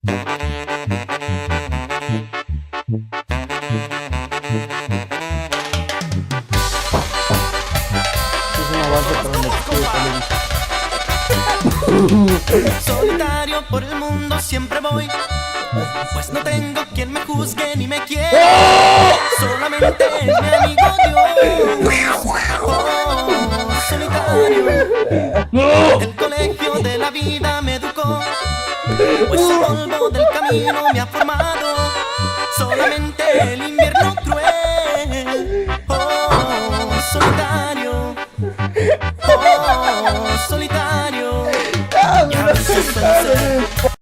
Es un avance para un estudio de televisión. Solitario por el mundo siempre voy, pues no tengo quien me juzgue ni me quiera. Solamente es mi amigo Dios. Oh, solitario. El colegio de la vida me educó, pues el polvo del camino me ha formado. Solamente el invierno cruel. Oh, solitario. Oh, solitario. Y a veces solo sé